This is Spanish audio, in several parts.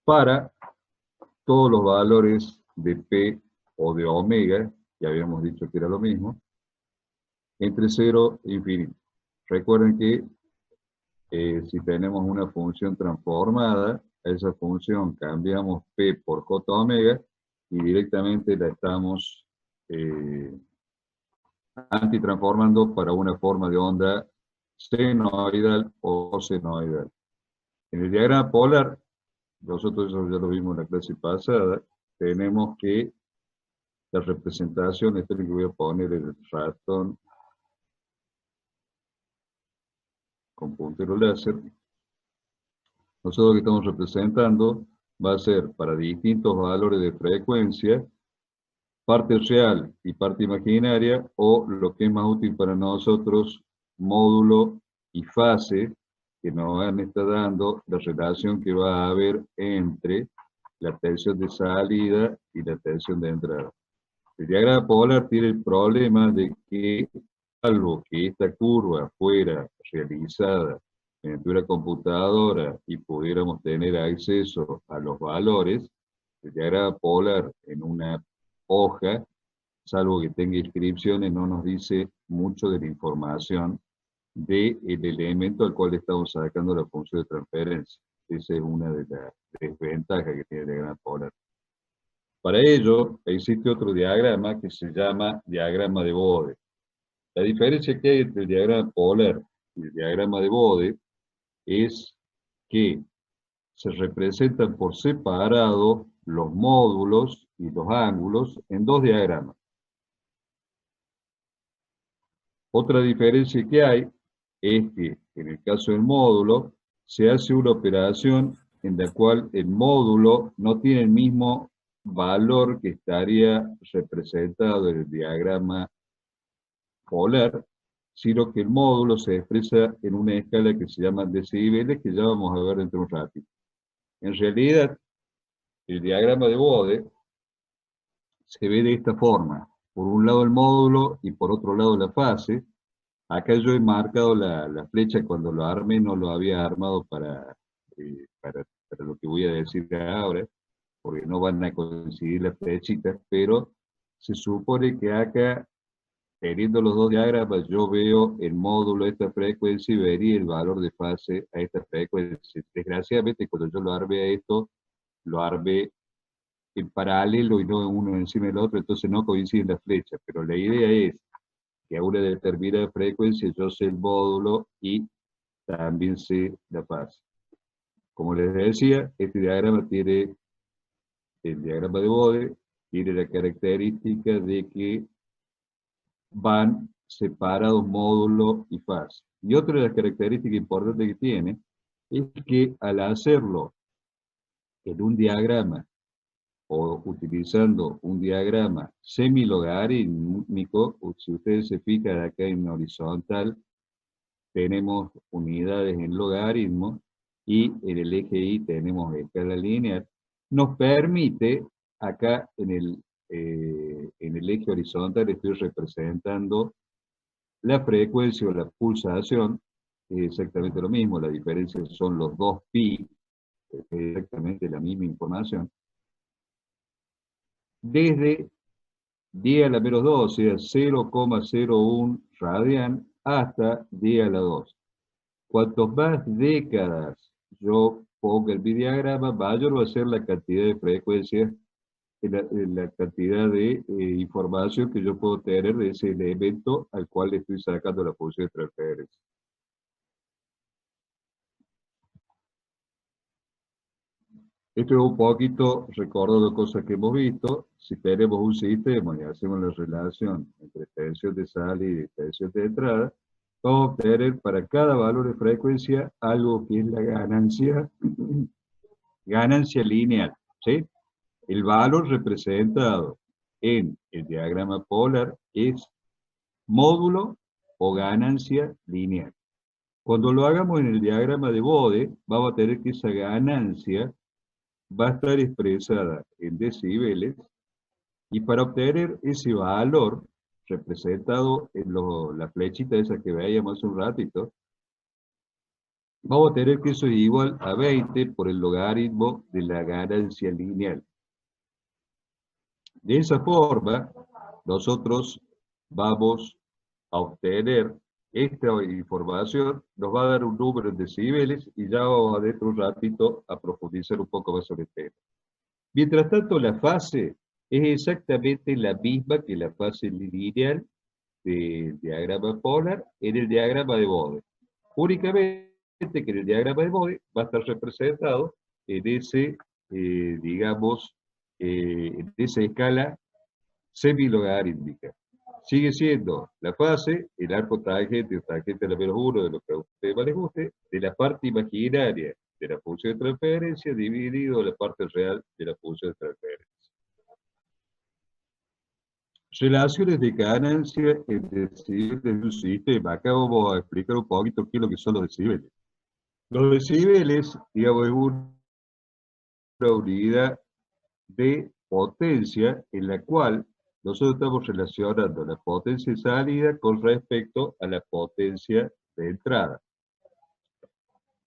para todos los valores de P o de omega, que habíamos dicho que era lo mismo, entre 0 e infinito. Recuerden que si tenemos una función transformada, a esa función cambiamos P por J omega y directamente la estamos antitransformando para una forma de onda senoidal o senoidal. En el diagrama polar, nosotros eso ya lo vimos en la clase pasada, tenemos que la representación, esto es lo que voy a poner en el ratón con puntero láser. Nosotros lo que estamos representando va a ser para distintos valores de frecuencia, parte real y parte imaginaria, o lo que es más útil para nosotros, módulo y fase, que nos van a estar dando la relación que va a haber entre la tensión de salida y la tensión de entrada. El diagrama polar tiene el problema de que, salvo que esta curva fuera realizada mediante una computadora y pudiéramos tener acceso a los valores, el diagrama polar en una hoja, salvo que tenga inscripciones, no nos dice mucho de la información del elemento al cual estamos sacando la función de transferencia. Esa es una de las desventajas que tiene el diagrama polar. Para ello, existe otro diagrama que se llama diagrama de Bode. La diferencia que hay entre el diagrama polar y el diagrama de Bode es que se representan por separado los módulos y los ángulos en dos diagramas. Otra diferencia que hay es que en el caso del módulo se hace una operación en la cual el módulo no tiene el mismo valor que estaría representado en el diagrama polar, sino que el módulo se expresa en una escala que se llama decibeles, que ya vamos a ver dentro de un ratito. En realidad, el diagrama de Bode se ve de esta forma. Por un lado el módulo y por otro lado la fase. Acá yo he marcado la flecha cuando lo armé, no lo había armado para lo que voy a decir ahora, porque no van a coincidir las flechitas, pero se supone que acá, teniendo los dos diagramas, yo veo el módulo a esta frecuencia y vería el valor de fase a esta frecuencia. Desgraciadamente, cuando yo lo armé a esto, lo armé en paralelo y no uno encima del otro, entonces no coinciden las flechas, pero la idea es que a una determinada frecuencia yo sé el módulo y también sé la fase. Como les decía, este diagrama tiene, el diagrama de Bode, tiene la característica de que van separados módulo y fase. Y otra de las características importantes que tiene es que al hacerlo en un diagrama o utilizando un diagrama semilogarítmico, si ustedes se fijan acá en horizontal, tenemos unidades en logaritmo y en el eje Y tenemos escala lineal, nos permite, acá en el eje horizontal estoy representando la frecuencia o la pulsación, es exactamente lo mismo, la diferencia son los dos pi, es exactamente la misma información, desde 10 a la menos 2, o sea, 0,01 radian, hasta 10 a la 2. Cuantos más décadas yo ponga el diagrama, mayor va a ser la cantidad de frecuencias, la cantidad de información que yo puedo tener de ese elemento al cual le estoy sacando la función de transferencia. Esto es un poquito recordando cosas que hemos visto. Si tenemos un sistema y hacemos la relación entre tensión de salida y tensión de entrada, vamos a obtener para cada valor de frecuencia algo que es la ganancia lineal, ¿sí? El valor representado en el diagrama polar es módulo o ganancia lineal. Cuando lo hagamos en el diagrama de Bode, vamos a tener que esa ganancia va a estar expresada en decibeles, y para obtener ese valor representado en la flechita esa que veíamos hace un ratito, vamos a tener que eso es igual a 20 por el logaritmo de la ganancia lineal. De esa forma, nosotros vamos a obtener esta información, nos va a dar un número en decibeles y ya vamos a dentro de un ratito a profundizar un poco más sobre el tema. Mientras tanto, la fase es exactamente la misma que la fase lineal del diagrama polar en el diagrama de Bode. Únicamente que en el diagrama de Bode va a estar representado en ese, digamos, en esa escala semilogarítmica. Sigue siendo la fase, el arco tangente o tangente a la menos 1, de lo que a ustedes más les guste, de la parte imaginaria de la función de transferencia dividido la parte real de la función de transferencia. Relaciones de ganancia en decibeles de un sistema. Acá vamos a explicar un poquito qué es lo que son los decibeles. Los decibeles, digamos, es una unidad de potencia en la cual nosotros estamos relacionando la potencia de salida con respecto a la potencia de entrada.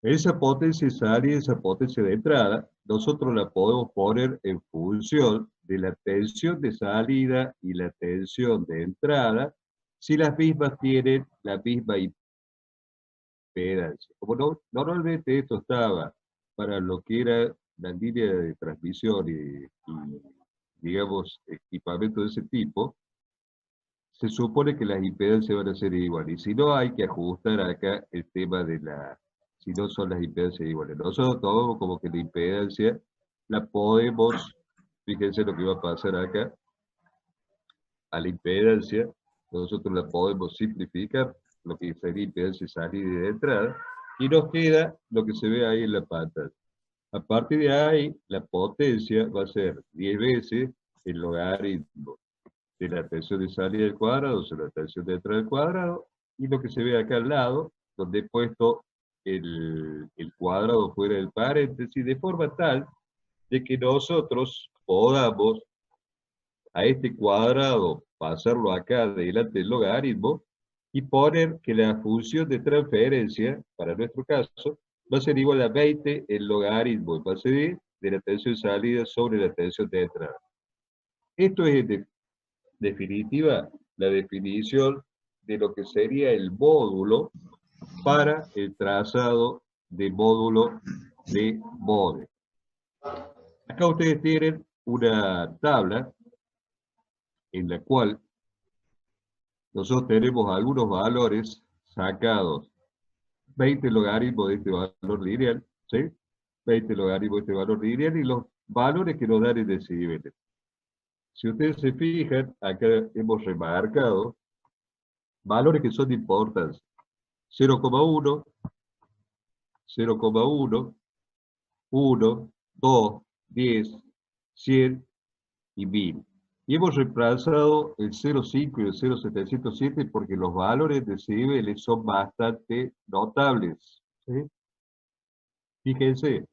Esa potencia de salida, esa potencia de entrada, nosotros la podemos poner en función de la tensión de salida y la tensión de entrada, si las mismas tienen la misma impedancia. Como normalmente esto estaba para lo que era la línea de transmisión y digamos, equipamiento de ese tipo, se supone que las impedancias van a ser iguales. Y si no, hay que ajustar acá el tema de si no son las impedancias iguales. Nosotros tomamos como que la impedancia la podemos, fíjense lo que va a pasar acá, a la impedancia, nosotros la podemos simplificar, lo que sería impedancia de salida y de entrada, y nos queda lo que se ve ahí en la pantalla. A partir de ahí, la potencia va a ser 10 veces el logaritmo de la tensión de salida al cuadrado sobre la tensión de entrada al cuadrado, y lo que se ve acá al lado, donde he puesto el cuadrado fuera del paréntesis, de forma tal de que nosotros podamos a este cuadrado pasarlo acá delante del logaritmo y poner que la función de transferencia, para nuestro caso, va a ser igual a 20 el logaritmo en base de la tensión de salida sobre la tensión de entrada. Esto es de definitiva la definición de lo que sería el módulo para el trazado de módulo de Bode. Acá ustedes tienen una tabla en la cual nosotros tenemos algunos valores sacados, 20 logaritmos de este valor lineal, ¿sí? 20 logaritmos de este valor lineal y los valores que nos dan en decibeles. Si ustedes se fijan, acá hemos remarcado valores que son de importancia. 0,1, 0,1, 1, 2, 10, 100 y 1000. Y hemos reemplazado el 0,5 y el 0,707 porque los valores de decibeles son bastante notables. ¿Sí? Fíjense,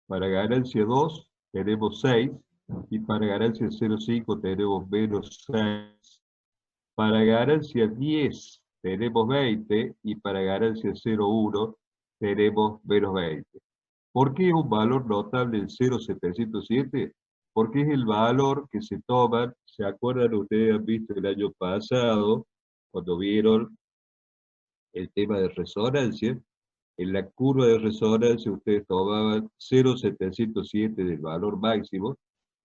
para ganancia 2 tenemos 6 y para ganancia 0,5 tenemos menos 6. Para ganancia 10 tenemos 20 y para ganancia 0,1 tenemos menos 20. ¿Por qué es un valor notable el 0,707? Porque es el valor que se toman, ¿se acuerdan? Ustedes han visto el año pasado, cuando vieron el tema de resonancia, en la curva de resonancia ustedes tomaban 0,707 del valor máximo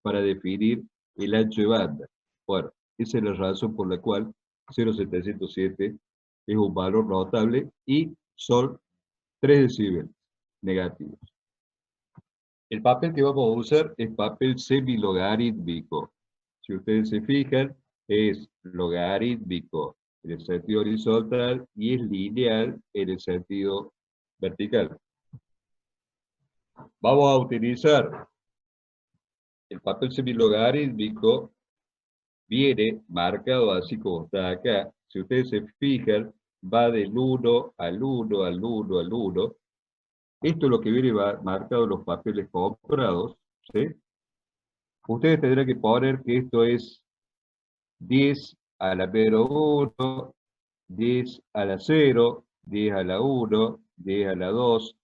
para definir el ancho de banda. Bueno, esa es la razón por la cual 0,707 es un valor notable y son 3 decibeles negativos. El papel que vamos a usar es papel semilogarítmico. Si ustedes se fijan, es logarítmico en el sentido horizontal y es lineal en el sentido vertical. Vamos a utilizar el papel semilogarítmico, viene marcado así como está acá. Si ustedes se fijan, va del 1 al 1 al 1 al 1. Esto es lo que viene marcado en los papeles comprados, ¿sí? Ustedes tendrán que poner que esto es 10 a la menos 1, 10 a la 0, 10 a la 1, 10 a la 2.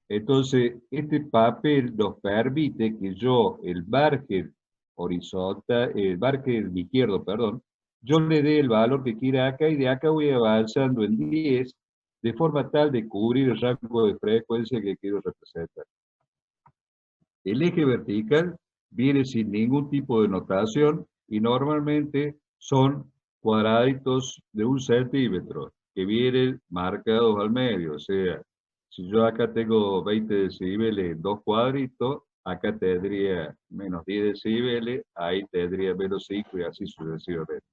Entonces, este papel nos permite que yo, el margen horizontal, el margen izquierdo, perdón, yo le dé el valor que quiera acá y de acá voy avanzando en 10 de forma tal de cubrir el rango de frecuencia que quiero representar. El eje vertical viene sin ningún tipo de notación y normalmente son cuadraditos de 1 centímetro que vienen marcados al medio. O sea, si yo acá tengo 20 decibeles en dos cuadritos, acá tendría menos 10 decibeles, ahí tendría menos 5 y así sucesivamente.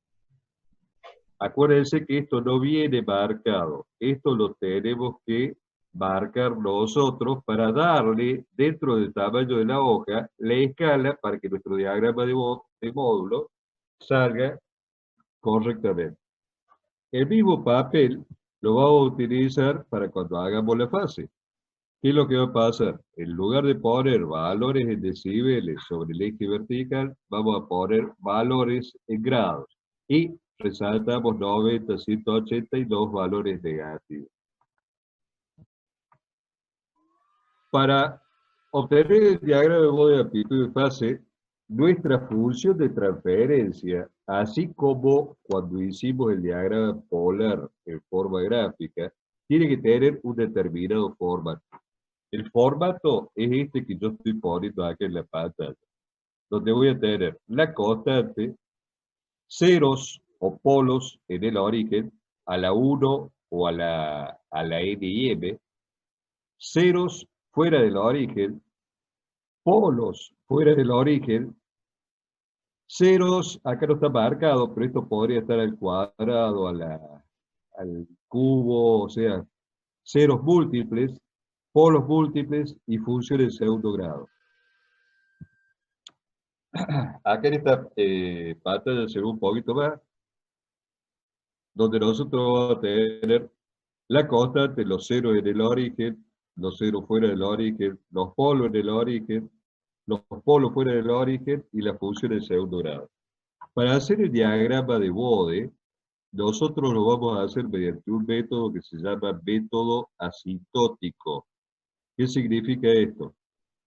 Acuérdense que esto no viene marcado, esto lo tenemos que marcar nosotros para darle, dentro del tamaño de la hoja, la escala para que nuestro diagrama de módulo salga correctamente. El mismo papel lo vamos a utilizar para cuando hagamos la fase. ¿Qué es lo que va a pasar? En lugar de poner valores en decibeles sobre el eje vertical, vamos a poner valores en grados. Y resaltamos 90, 180 y dos valores negativos. Para obtener el diagrama de modo de amplitud de fase, nuestra función de transferencia, así como cuando hicimos el diagrama polar en forma gráfica, tiene que tener un determinado formato. El formato es este que yo estoy poniendo aquí en la pantalla, donde voy a tener la constante, ceros o polos en el origen, a la 1 o a la n y m, ceros fuera del origen, polos fuera del origen, ceros, acá no está marcado, pero esto podría estar al cuadrado, al cubo, o sea, ceros múltiples, polos múltiples y funciones de segundo grado. Acá en esta pantalla se ve un poquito más, donde nosotros vamos a tener la constante, los ceros en el origen, los ceros fuera del origen, los polos en el origen, los polos fuera del origen y la función de segundo grado. Para hacer el diagrama de Bode, nosotros lo vamos a hacer mediante un método que se llama método asintótico. ¿Qué significa esto?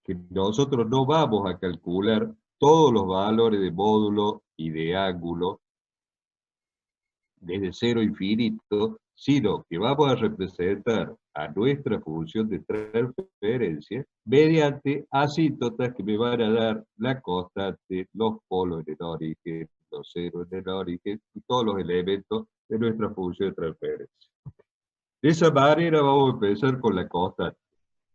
Que nosotros no vamos a calcular todos los valores de módulo y de ángulo desde cero a infinito, sino que vamos a representar a nuestra función de transferencia mediante asíntotas que me van a dar la constante, los polos en el origen, los ceros en el origen y todos los elementos de nuestra función de transferencia. De esa manera vamos a empezar con la constante.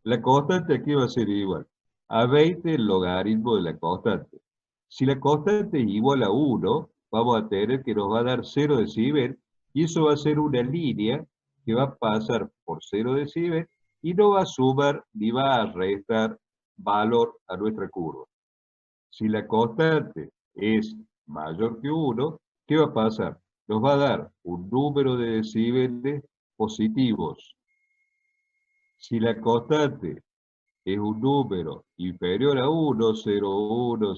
La constante aquí va a ser igual a 20 el logaritmo de la constante. Si la constante es igual a 1, vamos a tener que nos va a dar 0 decibel, y eso va a ser una línea que va a pasar por 0 decibel y no va a sumar ni va a restar valor a nuestra curva. Si la constante es mayor que 1, ¿qué va a pasar? Nos va a dar un número de decibeles positivos. Si la constante es un número inferior a 1, 0,1,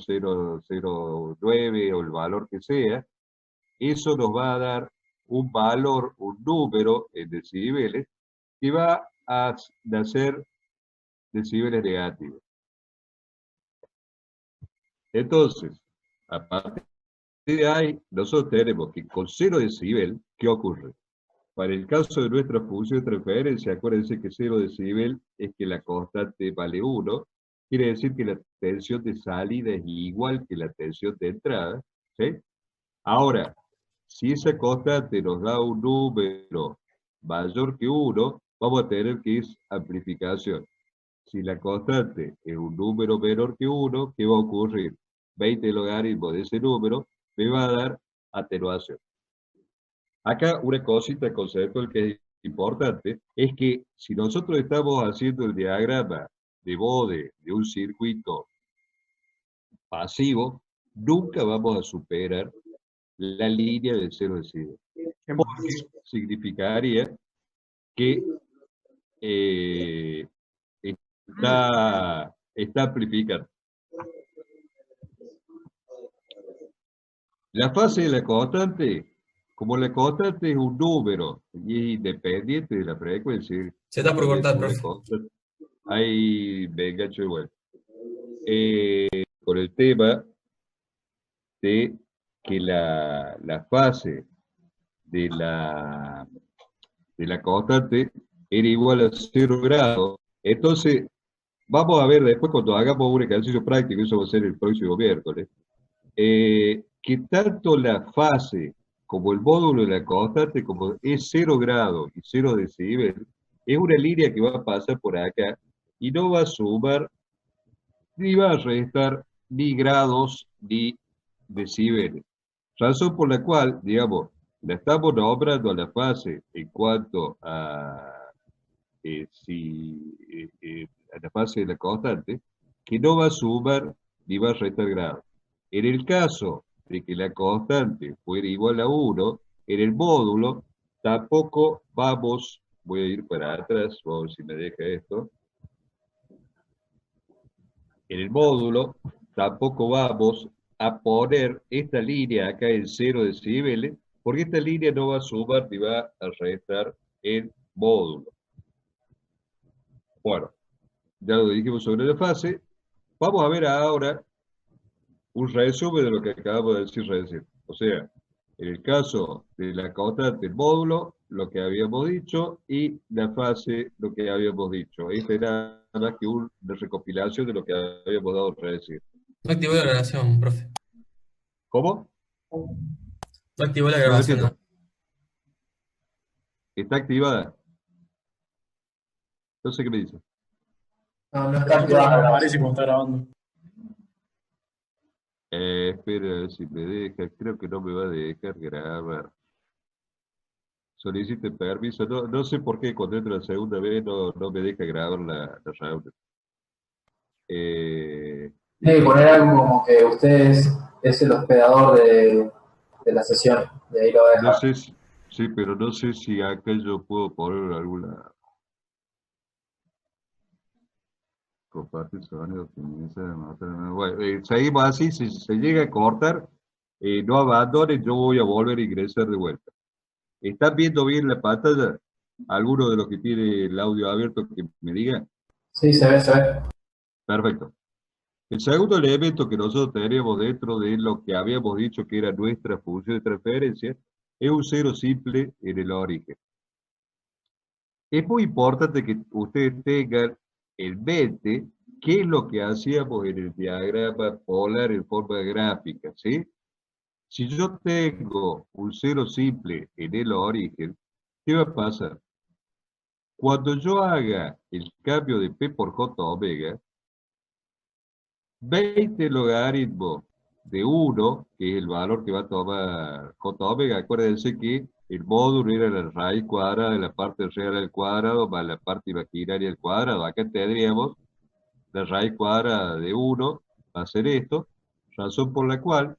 0,09 o el valor que sea, eso nos va a dar un valor, un número en decibeles que va a nacer decibeles negativos. Entonces, a partir de ahí, nosotros tenemos que con 0 decibel, ¿qué ocurre? Para el caso de nuestra función de transferencia, acuérdense que 0 decibel es que la constante vale 1, quiere decir que la tensión de salida es igual que la tensión de entrada, ¿sí? Ahora, si esa constante nos da un número mayor que 1, vamos a tener que es amplificación. Si la constante es un número menor que 1, ¿qué va a ocurrir? 20 logaritmos de ese número me va a dar atenuación. Acá una cosita conceptual que es importante es que si nosotros estamos haciendo el diagrama de Bode de un circuito pasivo, nunca vamos a superar la línea de 0 decibel. Porque significaría que está amplificando. La fase de la constante, como la constante es un número y es independiente de la frecuencia, Se está por ¿Cuál es cortar, una profe. cosa? Ahí me engancho de vuelta. Con el tema de que la fase de la constante era igual a 0 grados. Entonces, vamos a ver después cuando hagamos un ejercicio práctico, eso va a ser el próximo miércoles, que tanto la fase como el módulo de la constante, como es 0 grados y 0 decibel, es una línea que va a pasar por acá y no va a sumar ni va a restar ni grados ni decibeles. Razón por la cual, digamos, la estamos nombrando a la fase en cuanto a la fase de la constante, que no va a sumar ni va a restar grados. En el caso de que la constante fuera igual a 1, en el módulo tampoco vamos, voy a ir para atrás, vamos a ver si me deja esto, en el módulo tampoco vamos a poner esta línea acá en 0 decibeles, porque esta línea no va a sumar ni va a restar el módulo. Bueno, ya lo dijimos sobre la fase. Vamos a ver ahora un resumen de lo que acabamos de decir recién. O sea, en el caso de la constante, el módulo, lo que habíamos dicho, y la fase, lo que habíamos dicho. Esta era nada más que una recopilación de lo que habíamos dado recién. No activó la grabación, profe. ¿Cómo? No activó la No lo grabación, ¿no? entiendo. ¿Está activada? No sé qué me dice. No, no está activada la aparece como está grabando. Espera a ver si me deja. Creo que no me va a dejar grabar. Solicite permiso. No, no sé por qué cuando entro la segunda vez no me deja grabar la reunión. Eh, Tiene que poner algo como que usted es el hospedador de la sesión, y ahí lo va a no dejar. sé si, sí, pero no sé si acá yo puedo poner alguna compartir sonido, optimiza, bueno, seguimos así, si se llega a cortar, no abandonen, yo voy a volver a ingresar de vuelta. ¿Están viendo bien la pantalla? ¿Alguno de los que tiene el audio abierto que me diga? Sí, se ve, se ve. Perfecto. El segundo elemento que nosotros tenemos dentro de lo que habíamos dicho que era nuestra función de transferencia es un cero simple en el origen. Es muy importante que ustedes tengan en mente qué es lo que hacíamos en el diagrama polar en forma gráfica, ¿sí? Si yo tengo un cero simple en el origen, ¿qué va a pasar? Cuando yo haga el cambio de P por J omega, 20 logaritmos de 1, que es el valor que va a tomar J omega, acuérdense que el módulo era la raíz cuadrada de la parte real al cuadrado más la parte imaginaria al cuadrado. Acá tendríamos la raíz cuadrada de 1, va a ser esto, razón por la cual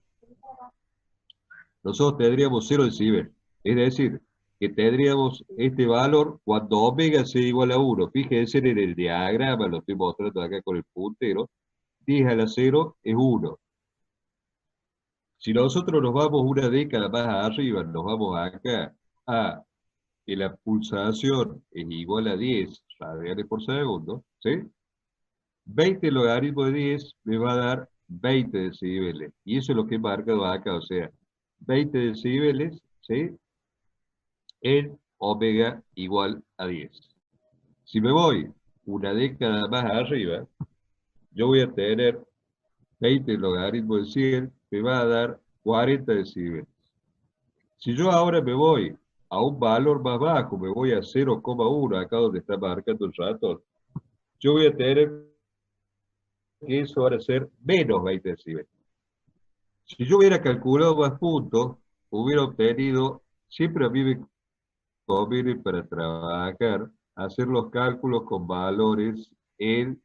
nosotros tendríamos 0 decibel. Es decir, que tendríamos este valor cuando omega sea igual a 1. Fíjense en el diagrama, lo estoy mostrando acá con el puntero, 10 a la 0 es 1. Si nosotros nos vamos una década más arriba, nos vamos acá a que la pulsación es igual a 10 radianes por segundo, ¿sí? 20 logaritmo de 10 me va a dar 20 decibeles. Y eso es lo que he marcado acá, o sea, 20 decibeles, ¿sí? En omega igual a 10. Si me voy una década más arriba, yo voy a tener 20 logaritmo de 100, me va a dar 40 decibeles. Si yo ahora me voy a un valor más bajo, me voy a 0,1, acá donde está marcando el ratón, yo voy a tener que eso va a ser menos 20 decibeles. Si yo hubiera calculado más puntos, hubiera obtenido, siempre a mí me conviene para trabajar, hacer los cálculos con valores en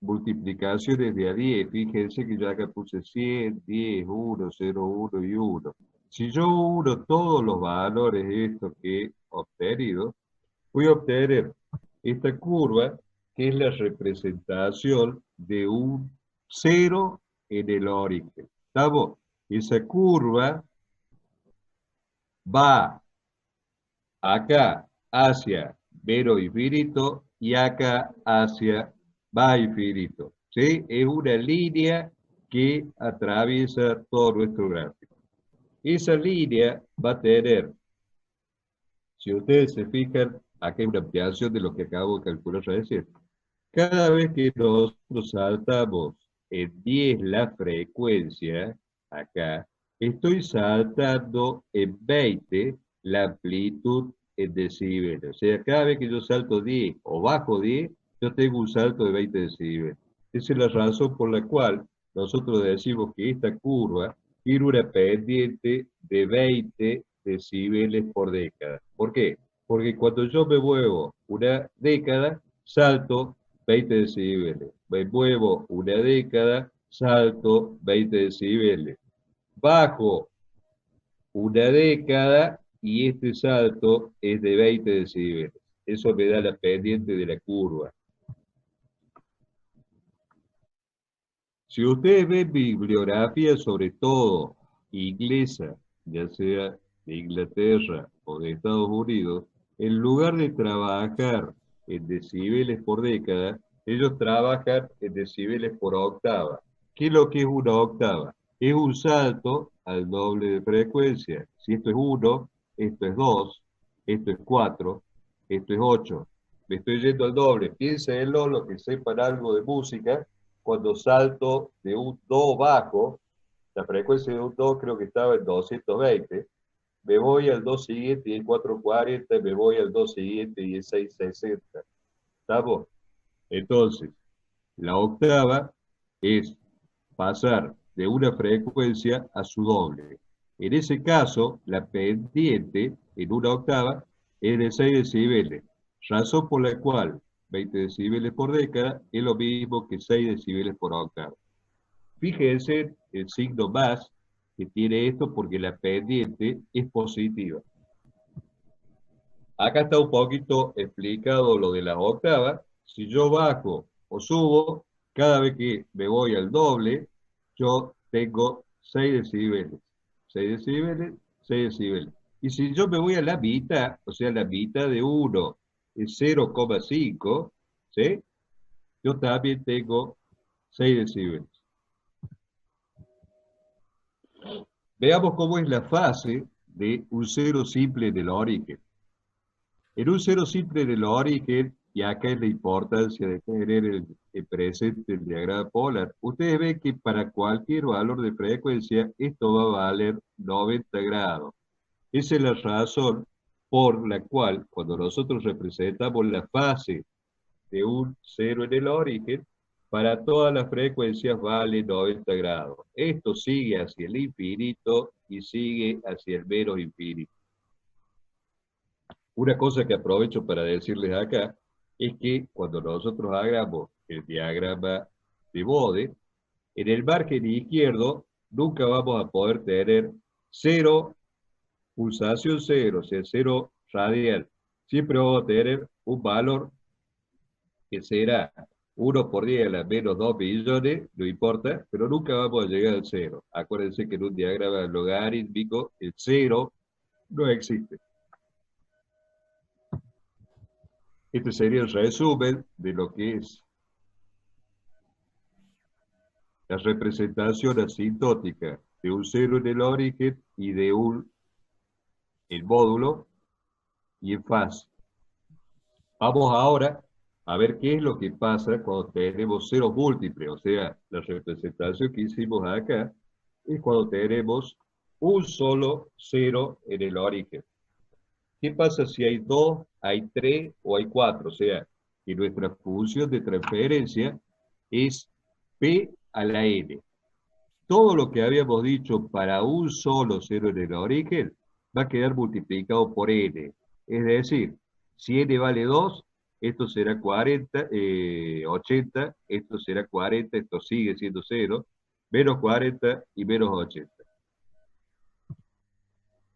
multiplicaciones de a 10. Fíjense que yo acá puse 100, 10, 1, 0, 1 y 1. Si yo uno todos los valores estos que he obtenido, voy a obtener esta curva que es la representación de un cero en el origen. ¿Estamos? Esa curva va acá hacia menos infinito y acá hacia más infinito. ¿Sí? Es una línea que atraviesa todo nuestro gráfico. Esa línea va a tener, si ustedes se fijan, acá hay una ampliación de lo que acabo de calcular recién. Cada vez que nosotros saltamos en 10 la frecuencia, acá, estoy saltando en 20 la amplitud en decibeles. O sea, cada vez que yo salto 10 o bajo 10, yo tengo un salto de 20 decibeles. Esa es la razón por la cual nosotros decimos que esta curva tiene una pendiente de 20 decibeles por década. ¿Por qué? Porque cuando yo me muevo una década, salto 20 decibeles. Me muevo una década, salto 20 decibeles. Bajo una década y este salto es de 20 decibeles. Eso me da la pendiente de la curva. Si ustedes ven bibliografía, sobre todo inglesa, ya sea de Inglaterra o de Estados Unidos, en lugar de trabajar en decibeles por década, ellos trabajan en decibeles por octava. ¿Qué es lo que es una octava? Es un salto al doble de frecuencia. Si esto es 1, esto es 2, esto es 4, esto es 8. Me estoy yendo al doble. Piénsenlo, los que sepan algo de música, cuando salto de un do bajo, la frecuencia de un do creo que estaba en 220, me voy al do siguiente y es 440, me voy al do siguiente y es 660. ¿Estamos? Entonces, la octava es pasar de una frecuencia a su doble. En ese caso, la pendiente en una octava es de 6 decibeles, razón por la cual 20 decibeles por década es lo mismo que 6 decibeles por octava. Fíjense el signo más que tiene esto porque la pendiente es positiva. Acá está un poquito explicado lo de las octavas. Si yo bajo o subo, cada vez que me voy al doble, yo tengo 6 decibeles. 6 decibeles, 6 decibeles. Y si yo me voy a la mitad, o sea, la mitad de 1 es 0,5, ¿sí? Yo también tengo 6 decibeles. Veamos cómo es la fase de un cero simple del origen. En un cero simple del origen, y acá es la importancia de tener el presente el diagrama polar, ustedes ven que para cualquier valor de frecuencia esto va a valer 90 grados. Esa es la razón por la cual cuando nosotros representamos la fase de un cero en el origen, para todas las frecuencias vale 90 grados. Esto sigue hacia el infinito y sigue hacia el menos infinito. Una cosa que aprovecho para decirles acá es que cuando nosotros hagamos el diagrama de Bode, en el margen izquierdo nunca vamos a poder tener cero, pulsación cero, o sea, cero radial. Siempre vamos a tener un valor que será 1 por 10 a la menos 2 millones, no importa, pero nunca vamos a llegar al cero. Acuérdense que en un diagrama logarítmico el cero no existe. Este sería el resumen de lo que es la representación asintótica de un cero en el origen y de el módulo y en fase. Vamos ahora a ver qué es lo que pasa cuando tenemos ceros múltiples, o sea, la representación que hicimos acá es cuando tenemos un solo cero en el origen. ¿Qué pasa si hay 2, hay 3 o hay 4? O sea, que nuestra función de transferencia es P a la N. Todo lo que habíamos dicho para un solo cero en el origen va a quedar multiplicado por N. Es decir, si N vale 2, esto será 40, 80, esto será 40, esto sigue siendo 0, menos 40 y menos 80.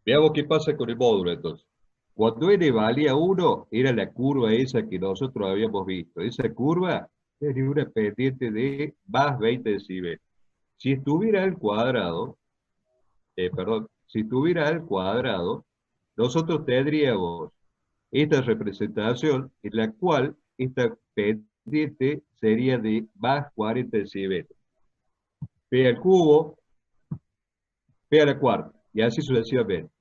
Veamos qué pasa con el módulo entonces. Cuando n valía 1, era la curva esa que nosotros habíamos visto. Esa curva tenía una pendiente de más 20 decibeles. Si estuviera al cuadrado, si estuviera al cuadrado, nosotros tendríamos esta representación en la cual esta pendiente sería de más 40 decibeles. P al cubo, P a la cuarta, y así sucesivamente.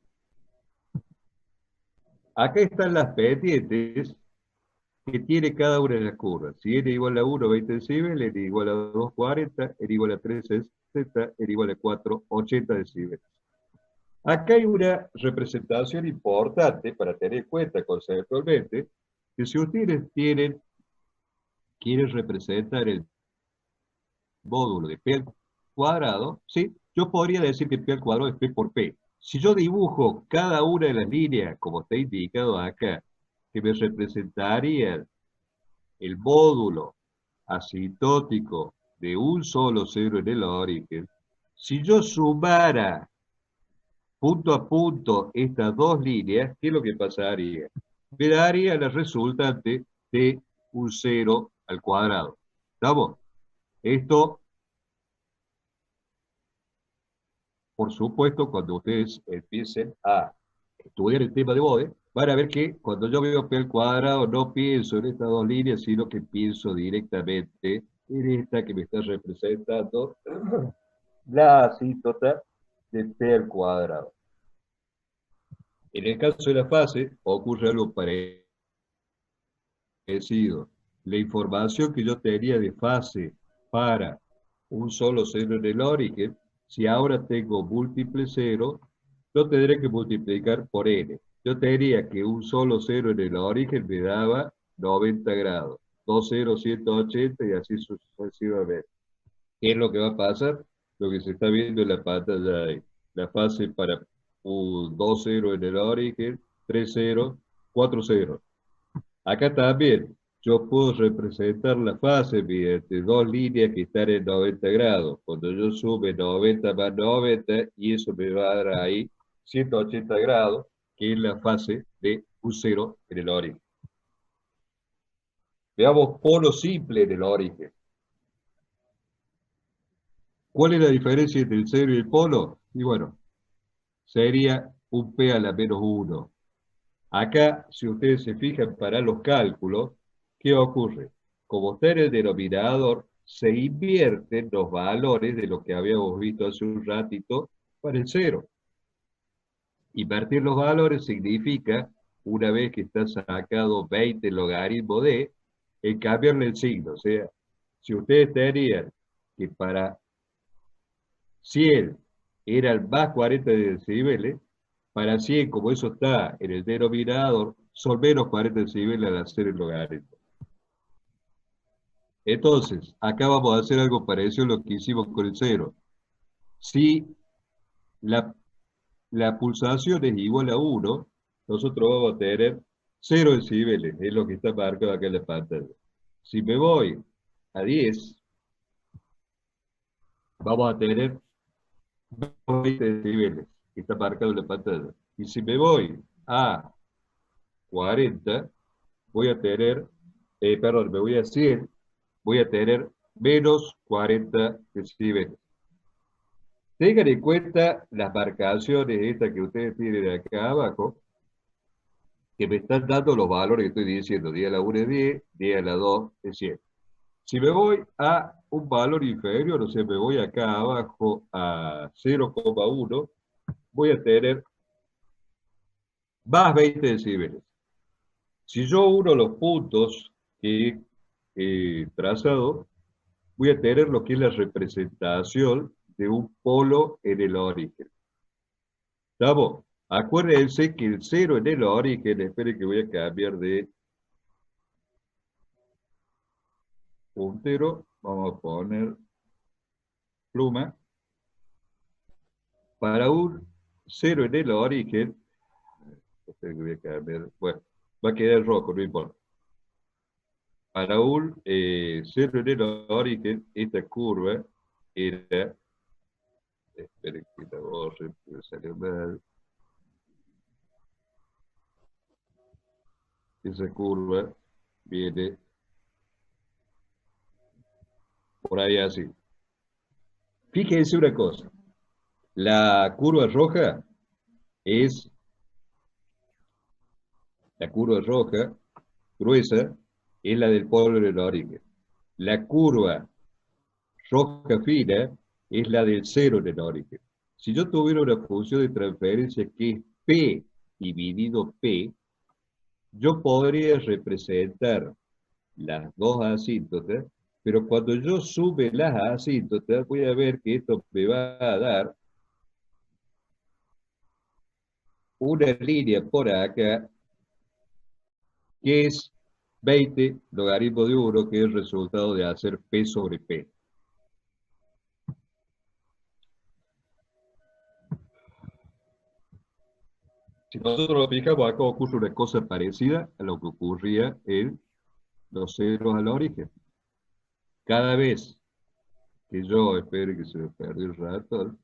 Acá están las pendientes que tiene cada una de las curvas. Si n igual a 1, 20 decibeles, n igual a 2, 40, n igual a 3, 60, n igual a 4, 80 decibeles. Acá hay una representación importante para tener en cuenta conceptualmente, que si ustedes quieren representar el módulo de P al cuadrado, ¿sí? Yo podría decir que P al cuadrado es P por P. Si yo dibujo cada una de las líneas, como está indicado acá, que me representaría el módulo asintótico de un solo cero en el origen, si yo sumara punto a punto estas dos líneas, ¿qué es lo que pasaría? Me daría la resultante de un cero al cuadrado. ¿Estamos? Esto, por supuesto, cuando ustedes empiecen a estudiar el tema de Bode, van a ver que cuando yo veo P al cuadrado no pienso en estas dos líneas, sino que pienso directamente en esta que me está representando la asíntota de P al cuadrado. En el caso de la fase, ocurre algo parecido. La información que yo tenía de fase para un solo cero en el origen, si ahora tengo múltiples cero, lo tendré que multiplicar por n. Yo tendría que un solo cero en el origen me daba 90 grados, dos ceros 180 y así sucesivamente. ¿Qué es lo que va a pasar? Lo que se está viendo en la pantalla ahí. La fase para un 2 0 en el origen, 3 0, 4 0. Acá también yo puedo representar la fase mediante dos líneas que están en 90 grados. Cuando yo sume 90 más 90, y eso me va a dar ahí 180 grados, que es la fase de un cero en el origen. Veamos polo simple en el origen. ¿Cuál es la diferencia entre el cero y el polo? Y bueno, sería un P a la menos 1. Acá, si ustedes se fijan para los cálculos, ¿qué ocurre? Como está en el denominador, se invierten los valores de lo que habíamos visto hace un ratito para el cero. Invertir los valores significa, una vez que está sacado 20 logaritmo de, el cambiarle el signo. O sea, si ustedes tenían que para 100 era el más 40 decibeles, para 100, como eso está en el denominador, son menos 40 decibeles al hacer el logaritmo. Entonces, acá vamos a hacer algo parecido a lo que hicimos con el cero. Si la pulsación es igual a 1, nosotros vamos a tener 0 decibeles, es lo que está marcado acá en la pantalla. Si me voy a 10, vamos a tener 20 decibeles, que está marcado en la pantalla. Y si me voy a 40, voy a tener, perdón, me voy a 100, voy a tener menos 40 decibeles. Tengan en cuenta las marcaciones estas que ustedes tienen acá abajo, que me están dando los valores que estoy diciendo. 10 a la 1 es 10, 10 a la 2 es 100. Si me voy a un valor inferior, o sea, me voy acá abajo a 0,1, voy a tener más 20 decibeles. Si yo uno los puntos que he trazado, voy a tener lo que es la representación de un polo en el origen. ¿Estamos? Acuérdense que el cero en el origen, esperen que voy a cambiar de puntero, vamos a poner pluma. Para un cero en el origen, esperen que voy a cambiar, bueno, va a quedar rojo, no importa. Para un cero en el origen, esta curva era, esperen que la borre, me salió mal. Esa curva viene por ahí así. Fíjense una cosa, la curva roja es La curva roja, gruesa, es la del polo del origen. La curva roja fina es la del cero en el origen. Si yo tuviera una función de transferencia que es P dividido P, yo podría representar las dos asíntotas, pero cuando yo sume las asíntotas, voy a ver que esto me va a dar una línea por acá que es 20 logaritmo de 1, que es el resultado de hacer P sobre P. Si nosotros lo fijamos, acá ocurre una cosa parecida a lo que ocurría en los ceros al origen. Cada vez que yo, espere que se me perdió el ratón,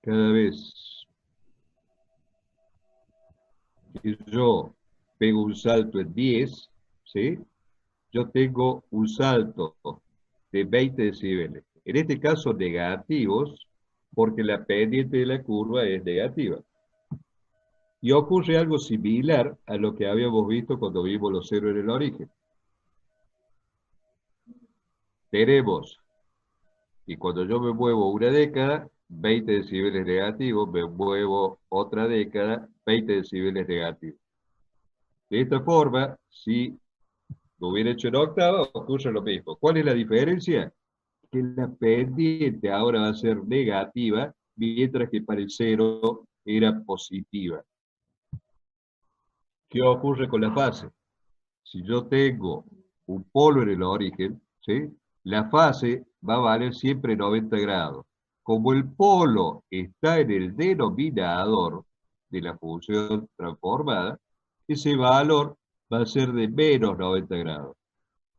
cada vez que yo pego un salto en 10, ¿sí? Yo tengo un salto de 20 decibeles. En este caso, negativos, porque la pendiente de la curva es negativa. Y ocurre algo similar a lo que habíamos visto cuando vimos los ceros en el origen. Tenemos, y cuando yo me muevo una década, 20 decibeles negativos, me muevo otra década, 20 decibeles negativos. De esta forma, si lo hubiera hecho en octava, ocurre lo mismo. ¿Cuál es la diferencia? Que la pendiente ahora va a ser negativa, mientras que para el cero era positiva. ¿Qué ocurre con la fase? Si yo tengo un polo en el origen, ¿sí? La fase va a valer siempre 90 grados. Como el polo está en el denominador de la función transformada, ese valor va a ser de menos 90 grados.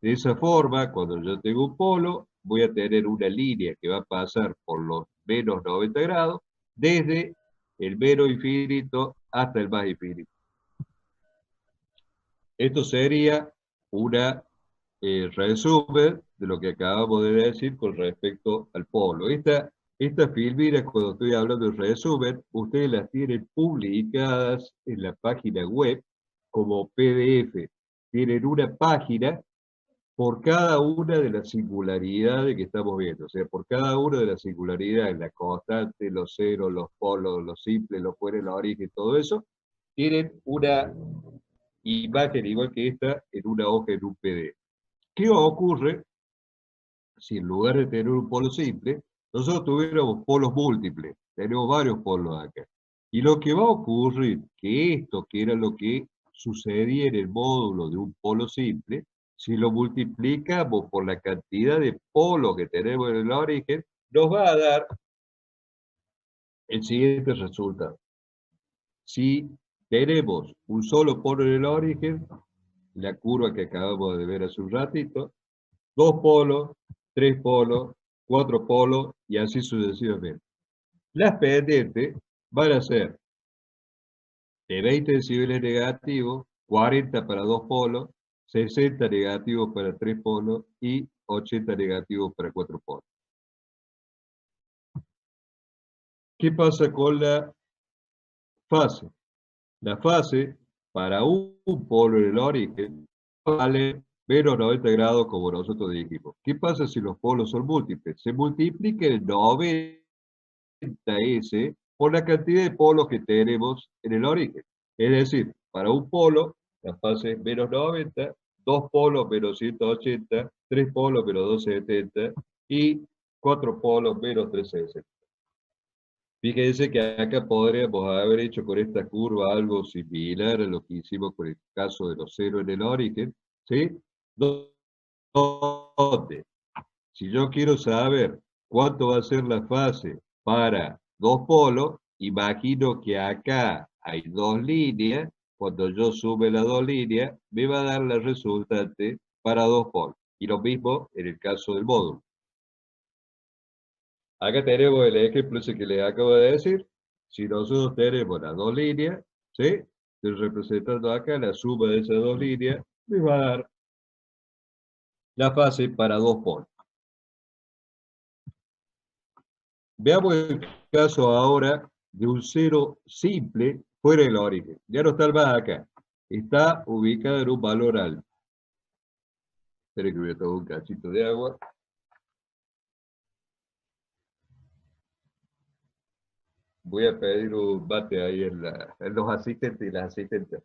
De esa forma, cuando yo tengo un polo, voy a tener una línea que va a pasar por los menos 90 grados, desde el menos infinito hasta el más infinito. Esto sería una resumen de lo que acabamos de decir con respecto al polo. Estas filminas, cuando estoy hablando de resumen, ustedes las tienen publicadas en la página web como PDF. Tienen una página por cada una de las singularidades que estamos viendo. O sea, por cada una de las singularidades, la constante, los ceros, los polos, los simples, los fuera, los origen, todo eso, tienen una imagen igual que esta en una hoja en un PDF. ¿Qué ocurre si en lugar de tener un polo simple, nosotros tuviéramos polos múltiples? Tenemos varios polos acá. Y lo que va a ocurrir, que esto, que era lo que sucedía en el módulo de un polo simple, si lo multiplicamos por la cantidad de polos que tenemos en el origen, nos va a dar el siguiente resultado. Si tenemos un solo polo en el origen, la curva que acabamos de ver hace un ratito, 2 polos, 3 polos, 4 polos y así sucesivamente. Las pendientes van a ser de 20 decibeles negativos, 40 para 2 polos, 60 negativos para 3 polos y 80 negativos para 4 polos. ¿Qué pasa con la fase? La fase para un polo en el origen vale menos 90 grados como nosotros dijimos. ¿Qué pasa si los polos son múltiples? Se multiplica el 90S por la cantidad de polos que tenemos en el origen. Es decir, para un polo, la fase es menos 90, 2 polos menos 180, 3 polos menos 270 y 4 polos menos 360. Fíjense que acá podríamos haber hecho con esta curva algo similar a lo que hicimos con el caso de los ceros en el origen, ¿sí? Donde, si yo quiero saber cuánto va a ser la fase para 2 polos, imagino que acá hay 2 líneas, cuando yo sume las 2 líneas, me va a dar la resultante para 2 polos. Y lo mismo en el caso del módulo. Acá tenemos el ejemplo ese que les acabo de decir. Si nosotros tenemos las 2 líneas, ¿sí? Estoy representando acá la suma de esas 2 líneas, me va a dar la fase para 2 polos. Veamos el caso ahora de un cero simple fuera del origen. Ya no está el más acá. Está ubicada en un valor alto. Espera que voy a tomar un cachito de agua. Voy a pedir un bate ahí en los asistentes y las asistentes.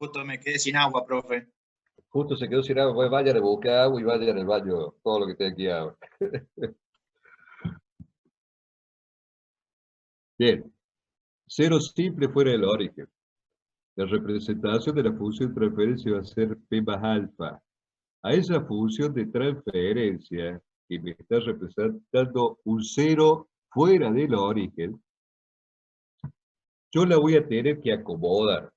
Justo me quedé sin agua, profe. Justo se quedó sin agua, pues vayan a buscar agua y vayan al baño, todo lo que tenga aquí agua. Bien, cero simple fuera del origen. La representación de la función de transferencia va a ser P más alfa. A esa función de transferencia que me está representando un cero fuera del origen, yo la voy a tener que acomodar.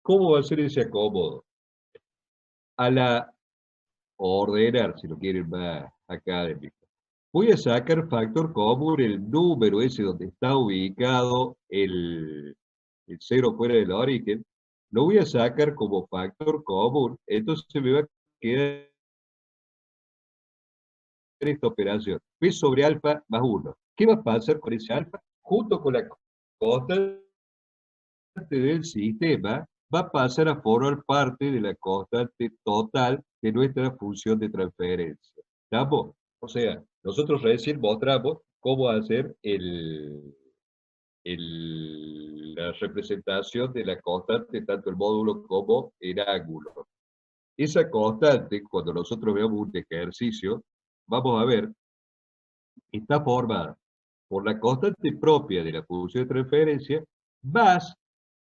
¿Cómo va a ser ese acomodo? A la ordenar, si lo quieren más académico. Voy a sacar factor común el número ese donde está ubicado el cero fuera del origen. Lo voy a sacar como factor común. Entonces me va a quedar esta operación. P sobre alfa más 1. ¿Qué va a pasar con ese alfa? Junto con la constante del sistema, va a pasar a formar parte de la constante total de nuestra función de transferencia. ¿Estamos? O sea, nosotros recién mostramos cómo hacer la representación de la constante, tanto el módulo como el ángulo. Esa constante, cuando nosotros veamos un ejercicio, vamos a ver, está formada por la constante propia de la función de transferencia, más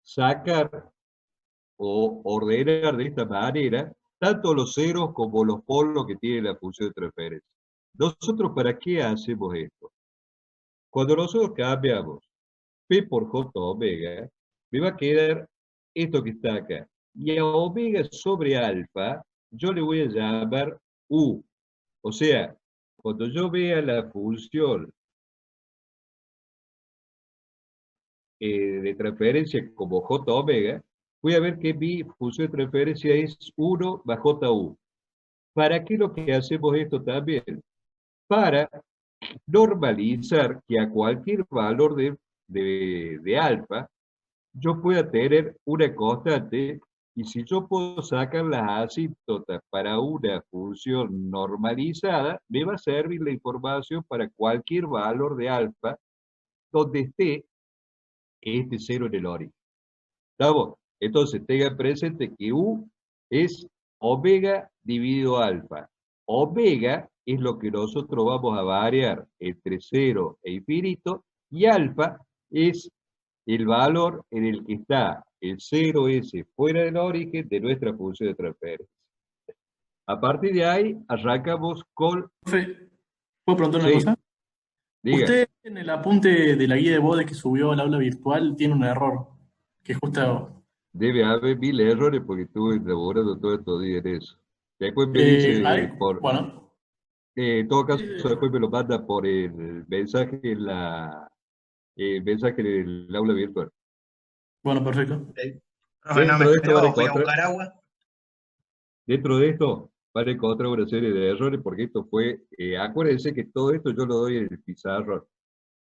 sacar o ordenar de esta manera tanto los ceros como los polos que tiene la función de transferencia. ¿Nosotros para qué hacemos esto? Cuando nosotros cambiamos P por J omega, me va a quedar esto que está acá. Y a omega sobre alfa, yo le voy a llamar U. O sea, cuando yo vea la función de transferencia como J omega, voy a ver que mi función de transferencia es 1 más JU. ¿Para qué lo que hacemos esto también? Para normalizar que a cualquier valor de alfa, yo pueda tener una constante, y si yo puedo sacar las asímptotas para una función normalizada, me va a servir la información para cualquier valor de alfa donde esté este cero en el origen. ¿Estamos? Entonces tengan presente que U es omega dividido alfa. Omega es lo que nosotros vamos a variar entre 0 e infinito, y alfa es el valor en el que está el 0S fuera del origen de nuestra función de transferencia. A partir de ahí, arrancamos con... Profe, ¿puedo preguntar una Sí, cosa? diga. Usted en el apunte de la guía de bodes que subió al aula virtual tiene un error, que justo... Debe haber mil errores porque estuve elaborando todo estos días en eso. Después me dice bueno, en todo caso, después me lo manda por el mensaje el mensaje del aula virtual. bueno, perfecto. Profe, no me Dentro de esto van a esperaba, voy a encontrar, buscar agua. dentro de esto van a encontrar una serie de errores porque esto fue, acuérdense que todo esto yo lo doy en el pizarrón.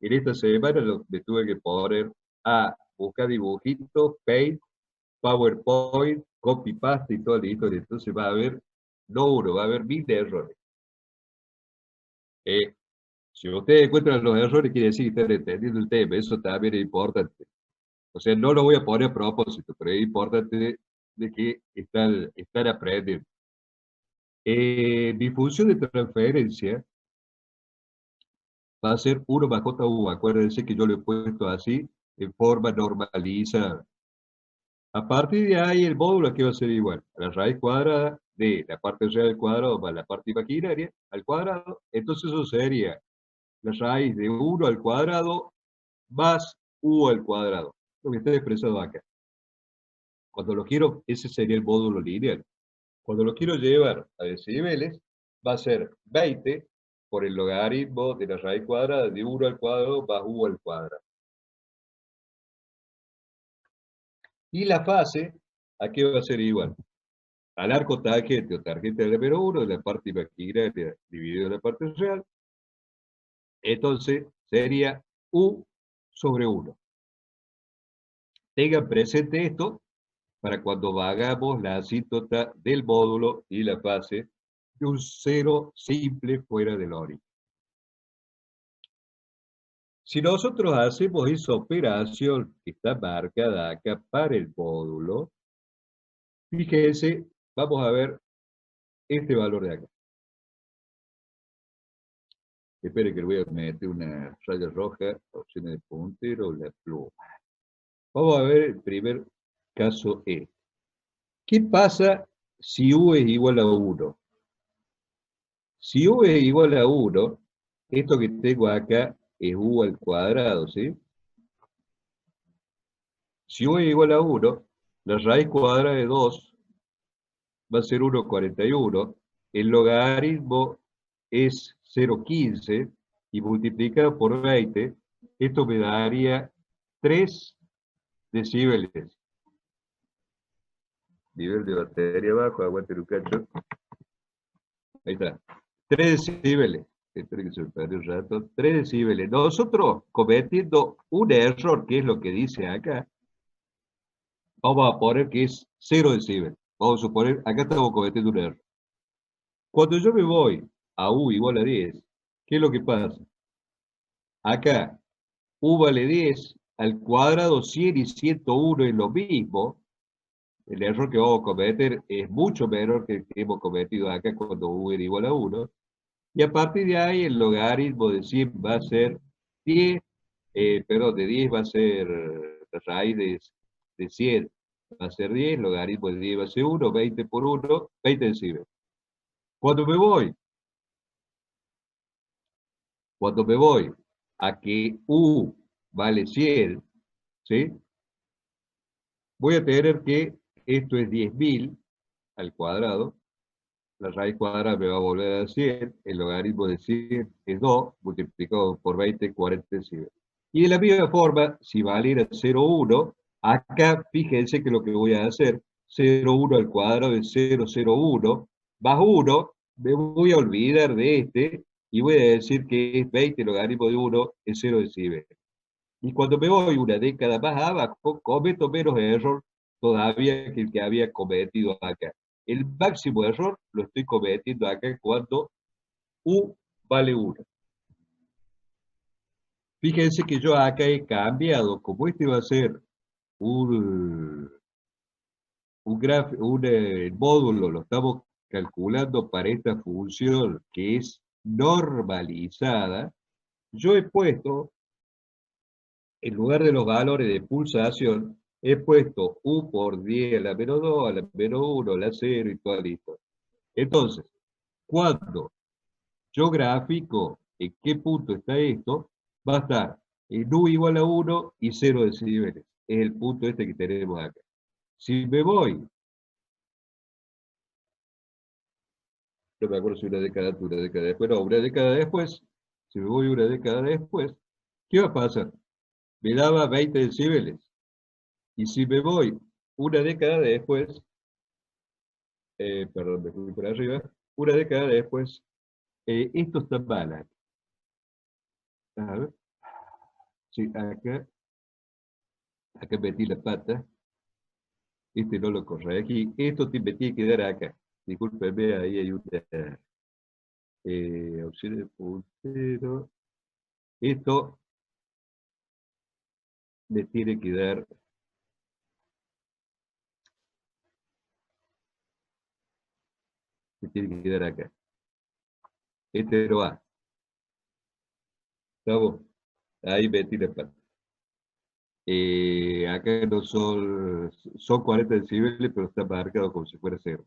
En esta semana me tuve que poner a buscar dibujitos, Paint, PowerPoint, copy paste y todo listo. Entonces va a haber, no uno, va a haber mil errores. Si ustedes encuentran los errores, quiere decir que están entendiendo el tema. Eso también es importante. O sea, no lo voy a poner a propósito, pero es importante de que están aprendiendo. Mi función de transferencia va a ser 1 más JU. Acuérdense que yo lo he puesto así, en forma normalizada. A partir de ahí, el módulo aquí va a ser igual. A la raíz cuadrada de la parte real al cuadrado más la parte imaginaria al cuadrado. Entonces eso sería la raíz de 1 al cuadrado más U al cuadrado. Lo que está expresado acá. Cuando lo quiero, ese sería el módulo lineal. Cuando lo quiero llevar a decibeles, va a ser 20 por el logaritmo de la raíz cuadrada de 1 al cuadrado más U al cuadrado. Y la fase, aquí va a ser igual. Al arco tangente o tarjeta de número 1 de la parte imaginaria dividido en la parte real. Entonces sería U sobre 1. tengan presente esto para cuando hagamos la asíntota del módulo y la fase de un cero simple fuera del origen. Si nosotros hacemos esa operación que está marcada acá para el módulo, fíjense, vamos a ver este valor de acá. Espere que le voy a meter una raya roja, opciones de puntero, la pluma. Vamos a ver el primer caso E. ¿Qué pasa si U es igual a 1? Si U es igual a 1, esto que tengo acá es U al cuadrado, ¿sí? Si U es igual a 1, la raíz cuadrada de 2 va a ser 1,41. El logaritmo es 0,15 y multiplicado por 20, esto me daría 3 decibeles. Nivel de batería bajo, aguante un cacho. Ahí está. 3 decibeles. Espero que se me pare un rato. 3 decibeles. Nosotros, cometiendo un error, que es lo que dice acá, vamos a poner que es 0 decibeles. Vamos a suponer, acá estamos cometiendo un error. Cuando yo me voy a U igual a 10, ¿qué es lo que pasa? Acá, U vale 10, al cuadrado 100 y 101 es lo mismo. El error que vamos a cometer es mucho menor que el que hemos cometido acá cuando U era igual a 1. Y a partir de ahí el logaritmo de 100 va a ser 10, de 10 va a ser la raíz de 100, va a ser 10, logaritmo de 10 va a ser 1, 20 por 1, 20 decibeles. Cuando me voy a que U vale 100, ¿sí? Voy a tener que esto es 10.000 al cuadrado, la raíz cuadrada me va a volver a dar 100, el logaritmo de 100 es 2, multiplicado por 20, 40 decibeles. Y de la misma forma, si valiera 0,1, acá fíjense que lo que voy a hacer, 0,1 al cuadrado es 0,01, más 1, me voy a olvidar de este, y voy a decir que es 20, el logaritmo de 1 es 0 decibeles. Y cuando me voy una década más abajo, cometo menos error todavía que el que había cometido acá. El máximo error lo estoy cometiendo acá cuando U vale 1. Fíjense que yo acá he cambiado, como este va a ser un módulo, lo estamos calculando para esta función que es normalizada, yo he puesto, en lugar de los valores de pulsación, he puesto U por 10 a la menos 2, a la menos 1, a la 0 y todo listo. Entonces, cuando yo grafico en qué punto está esto, va a estar en U igual a 1 y 0 decibeles. Es el punto este que tenemos acá. Si me voy, no me acuerdo si una década después, no, una década después, si me voy una década después, ¿qué va a pasar? Me daba 20 decibeles. Y si me voy una década después, perdón, me fui por arriba, una década después, esto está mal acá. A ver, sí, acá metí la pata, este no lo corregí, esto me tiene que dar acá. Discúlpenme, ahí hay una opción de puntero. Esto me tiene que dar, acá. Este no va. ¿Estamos? Ahí metí la pata. Acá no son 40 decibeles, pero está marcado como si fuera 0.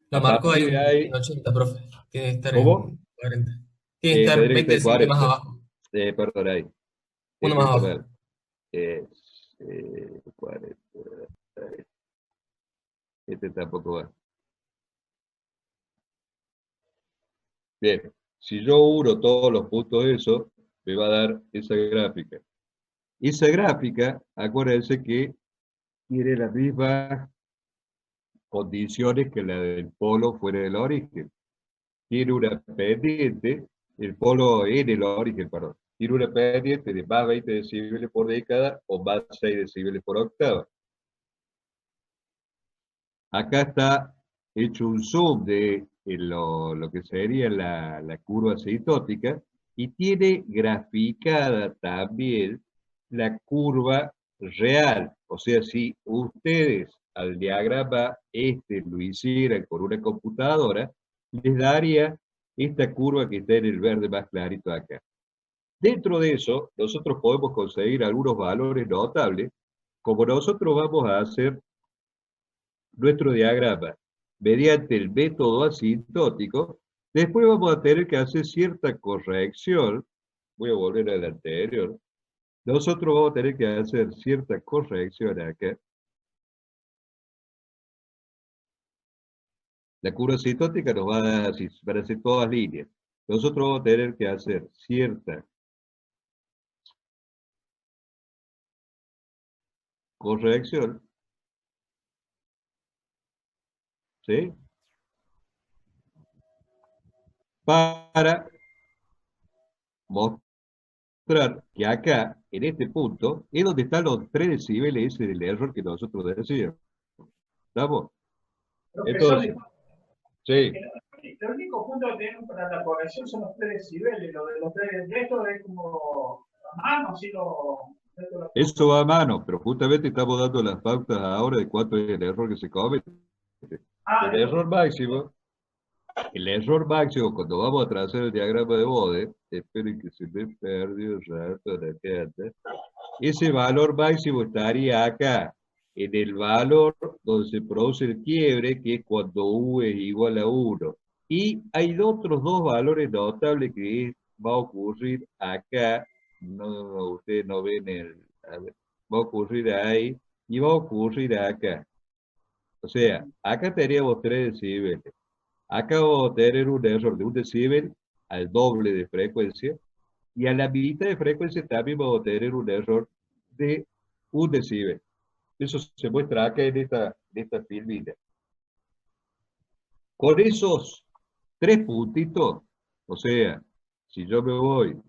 Lo A marcó ahí partir de ahí, en 80, profe. Tiene que estar ¿cómo? en 40. Tiene que estar Tendría que 20 estar en decibeles más 40. abajo. Perdón, ahí. Uno Este más está abajo. mal. Es 40. Ahí. Este tampoco va. Bien, si yo uno todos los puntos de eso, me va a dar esa gráfica. Esa gráfica, acuérdense que tiene las mismas condiciones que la del polo fuera del origen. Tiene una pendiente, el polo en el origen, perdón. tiene una pendiente de más 20 decibeles por década o más 6 decibeles por octava. Acá está hecho un zoom de lo que sería la curva asintótica y tiene graficada también la curva real. O sea, si ustedes al diagrama lo hicieran con una computadora, les daría esta curva que está en el verde más clarito acá. Dentro de eso, nosotros podemos conseguir algunos valores notables, como nosotros vamos a hacer nuestro diagrama mediante el método asintótico. Después vamos a tener que hacer cierta corrección. Voy a volver al anterior. Nosotros vamos a tener que hacer cierta corrección acá. La curva asintótica nos va a dar así, van a ser todas líneas. Nosotros vamos a tener que hacer cierta corrección, ¿sí? Para mostrar que acá, en este punto, es donde están los 3 decibeles ese del error que nosotros decíamos. ¿Estamos? Entonces, sí, El único punto que tenemos para la corrección son los 3 decibeles. Lo de los 3 de esto es como a mano, así eso va a mano, pero justamente estamos dando las pautas ahora de cuánto es el error que se comete. El error máximo, cuando vamos a trazar el diagrama de Bode, esperen que se me perdió un rato la carta, ese valor máximo estaría acá, en el valor donde se produce el quiebre, que es cuando U es igual a 1. Y hay otros dos valores notables que va a ocurrir acá, ustedes no ven a ver, va a ocurrir ahí y va a ocurrir acá. O sea, acá teníamos 3 decibeles. Acá vamos a tener un error de 1 decibel al doble de frecuencia y a la mitad de frecuencia también vamos a tener un error de 1 decibel. Eso se muestra acá en esta filmina. Con esos 3 puntitos, o sea, si yo me voy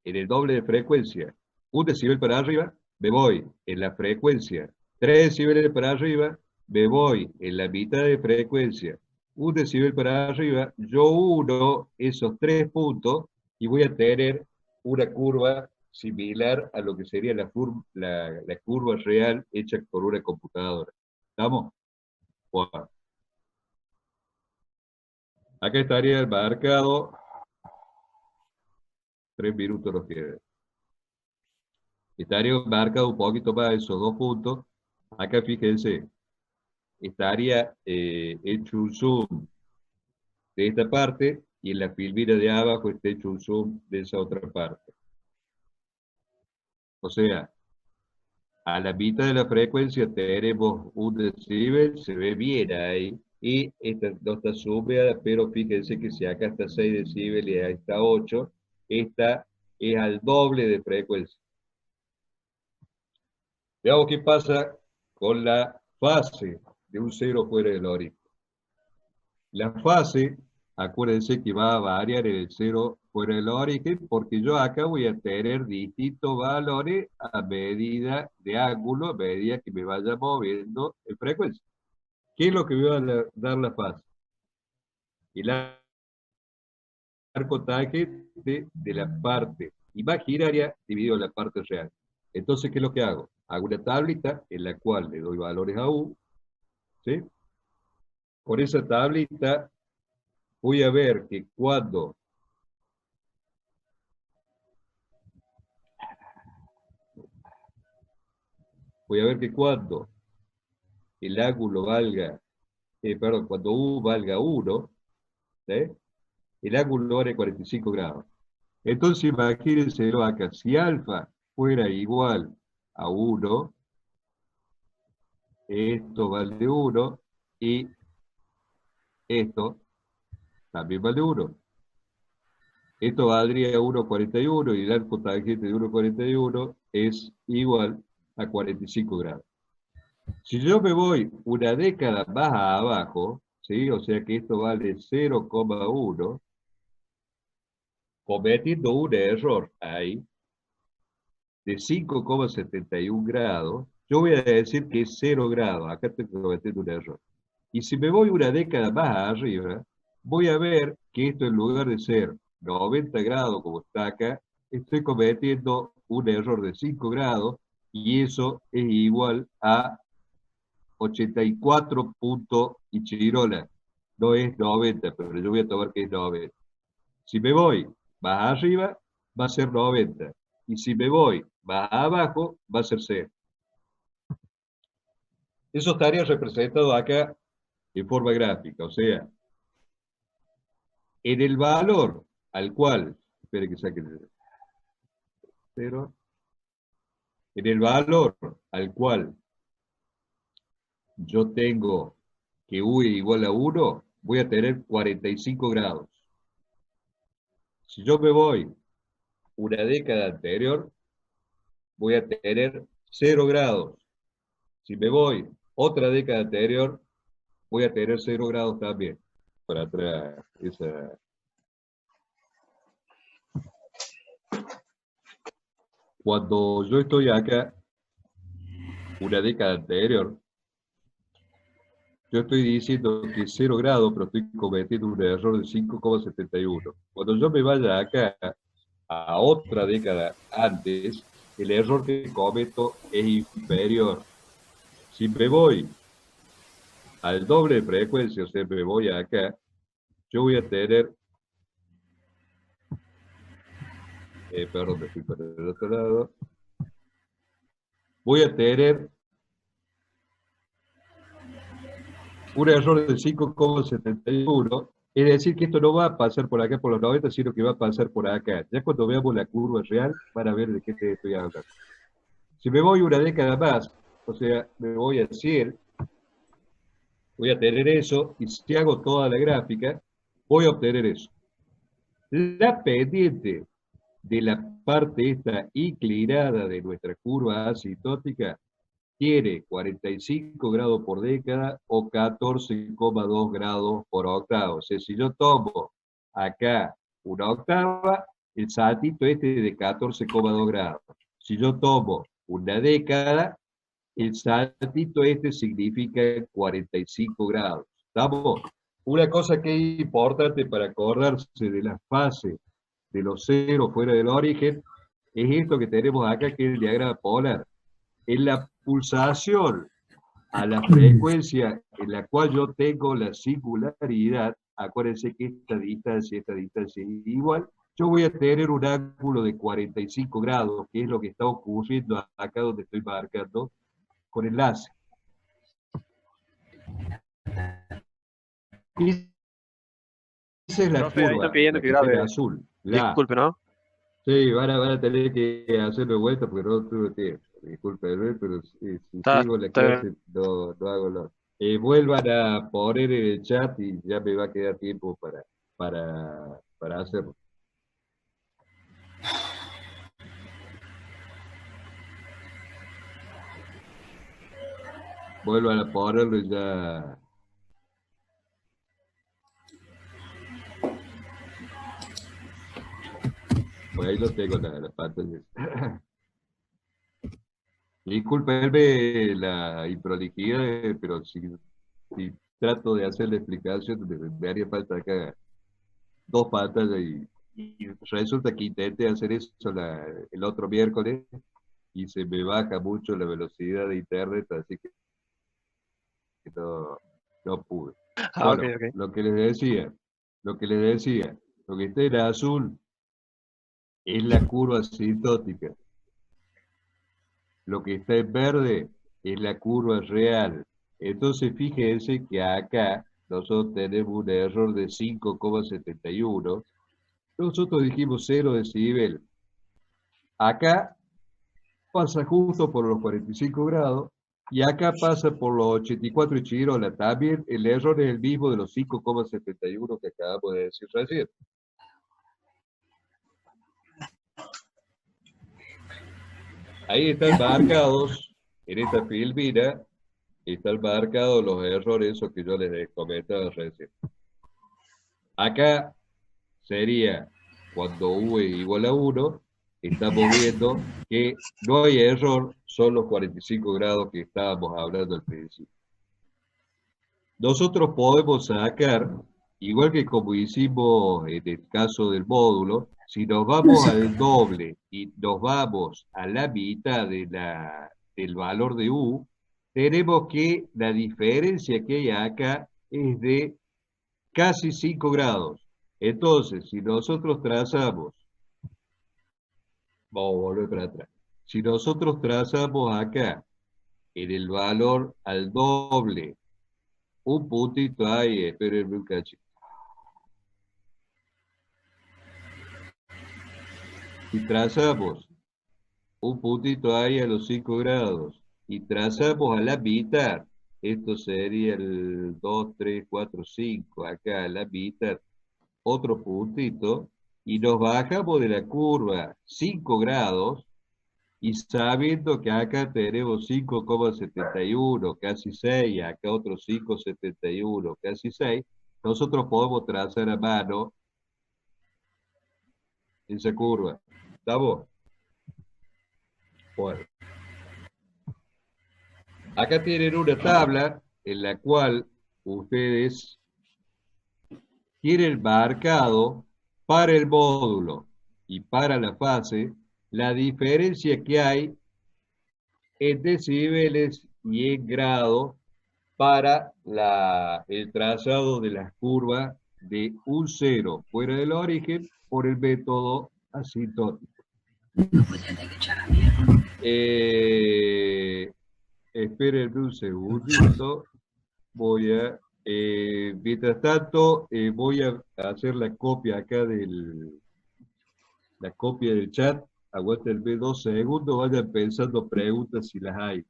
en el doble de frecuencia, 1 decibel para arriba, me voy en la frecuencia 3 decibeles para arriba, me voy en la mitad de frecuencia 1 decibel para arriba, yo uno esos 3 puntos y voy a tener una curva similar a lo que sería la curva real hecha por una computadora. ¿Estamos? Bueno, acá estaría marcado 3 minutos nos quedan. Estaría marcado un poquito más esos 2 puntos. Acá fíjense, estaría hecho un zoom de esta parte y en la filmina de abajo está hecho un zoom de esa otra parte. O sea, a la mitad de la frecuencia tenemos 1 decibel, se ve bien ahí, y esta no está zoomada, pero fíjense que si acá está 6 decibel y ahí está 8, esta es al doble de frecuencia. Veamos qué pasa con la fase de un cero fuera del origen. La fase, acuérdense que va a variar en el cero fuera del origen, porque yo acá voy a tener distintos valores a medida de ángulo, a medida que me vaya moviendo en frecuencia. ¿Qué es lo que me va a dar la fase? El arco tangente de la parte imaginaria dividido en la parte real. Entonces, ¿qué es lo que hago? Hago una tablita en la cual le doy valores a U, ¿sí? Con esa tablita voy a ver que cuando el ángulo valga, cuando U valga 1, ¿sí? El ángulo vale 45 grados. Entonces imagínense acá, si alfa fuera igual a 1, esto vale 1 y esto también vale 1. Esto valdría 1,41 y el arco tangente de 1,41 es igual a 45 grados. Si yo me voy una década más abajo, ¿sí? O sea que esto vale 0,1, cometiendo un error ahí de 5,71 grados, yo voy a decir que es 0 grados. Acá estoy cometiendo un error. Y si me voy una década más arriba, voy a ver que esto en lugar de ser 90 grados como está acá, estoy cometiendo un error de 5 grados y eso es igual a 84 puntos y chirola. No es 90, pero yo voy a tomar que es 90. Si me voy más arriba, va a ser 90. Y si me voy más abajo, va a ser 0. Eso estaría representado acá en forma gráfica. O sea, en el valor al cual, espere que saque el 0, en el valor al cual yo tengo que U es igual a 1, voy a tener 45 grados. Si yo me voy una década anterior, voy a tener 0 grados. Si me voy otra década anterior, voy a tener 0 grados también. Para atrás, Cuando yo estoy acá, una década anterior, yo estoy diciendo que es 0 grados, pero estoy cometiendo un error de 5,71. Cuando yo me vaya acá a otra década antes, el error que cometo es inferior. Si me voy al doble de frecuencia, o sea, me voy acá, yo voy a tener, perdón, me fui para el otro lado, voy a tener un error de 5,71, es decir, que esto no va a pasar por acá por los 90, sino que va a pasar por acá. Ya cuando veamos la curva real, van a ver de qué te estoy hablando. Si me voy una década más, o sea, me voy a 100, voy a tener eso, y si hago toda la gráfica, voy a obtener eso. La pendiente de la parte esta inclinada de nuestra curva asintótica tiene 45 grados por década o 14,2 grados por octava. O sea, si yo tomo acá una octava, el saltito este es de 14,2 grados. Si yo tomo una década, el saltito este significa 45 grados. ¿Estamos? Una cosa que es importante para acordarse de la fase de los ceros fuera del origen es esto que tenemos acá, que es el diagrama polar. En la pulsación a la frecuencia en la cual yo tengo la singularidad, acuérdense que esta distancia es igual, yo voy a tener un ángulo de 45 grados, que es lo que está ocurriendo acá donde estoy marcando con el láser. Esa es la Profe, ahí curva, están pidiendo la que que está en grabe. azul. Disculpe, ¿no? Sí, van a tener que hacerme vuelta porque no tuve tiempo. Disculpen, pero si sigo la Está bien. clase no hago lo. Vuelvan a poner en el chat y ya me va a quedar tiempo para hacerlo. Vuelvan a ponerlo y ya. Pues ahí lo tengo la pantalla. Disculpenme la improlijidad, pero si trato de hacer la explicación, me haría falta acá 2 pantallas y resulta que intenté hacer eso el otro miércoles y se me baja mucho la velocidad de internet, así que no pude. Ah, ok, Bueno, ok. lo que les decía, lo que está en azul es la curva asintótica. Lo que está en verde es la curva real. Entonces, fíjense que acá nosotros tenemos un error de 5,71. Nosotros dijimos 0 decibel. Acá pasa justo por los 45 grados y acá pasa por los 84 y chirola. También el error es el mismo de los 5,71 que acabamos de decir recién. Ahí están marcados en esta filmina están marcados los errores, esos que yo les comentaba recién. Acá sería cuando U es igual a 1, estamos viendo que no hay error, son los 45 grados que estábamos hablando al principio. Nosotros podemos sacar, igual que como hicimos en el caso del módulo, si nos vamos al doble y nos vamos a la mitad del valor de U, tenemos que la diferencia que hay acá es de casi 5 grados. Entonces, si nosotros trazamos, vamos a volver para atrás, si nosotros trazamos acá en el valor al doble, un puntito ahí, espérenme un cachito. Si trazamos un puntito ahí a los 5 grados y trazamos a la mitad, esto sería el 2, 3, 4, 5, acá a la mitad, otro puntito, y nos bajamos de la curva 5 grados, y sabiendo que acá tenemos 5,71, casi 6, acá otro 5,71, casi 6, nosotros podemos trazar a mano esa curva. ¿Estamos? Bueno. Acá tienen una tabla en la cual ustedes tienen marcado para el módulo y para la fase la diferencia que hay en decibeles y en grado para el trazado de las curvas de un cero fuera del origen por el método asintótico. Espérenme un segundito. Mientras tanto, voy a hacer la copia acá la copia del chat. Aguántenme 2 segundos, vayan pensando preguntas si las hay.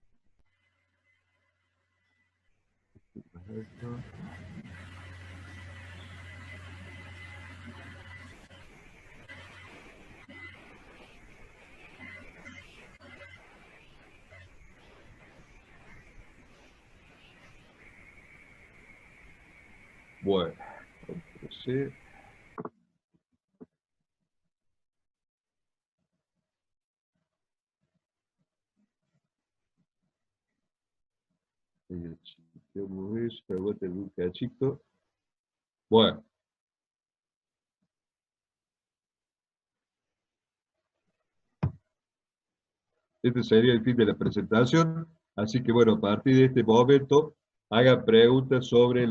Bueno, entonces, chequeamos eso, aguántenme un cachito. Bueno. Este sería el fin de la presentación, así que bueno, a partir de este momento, hagan preguntas sobre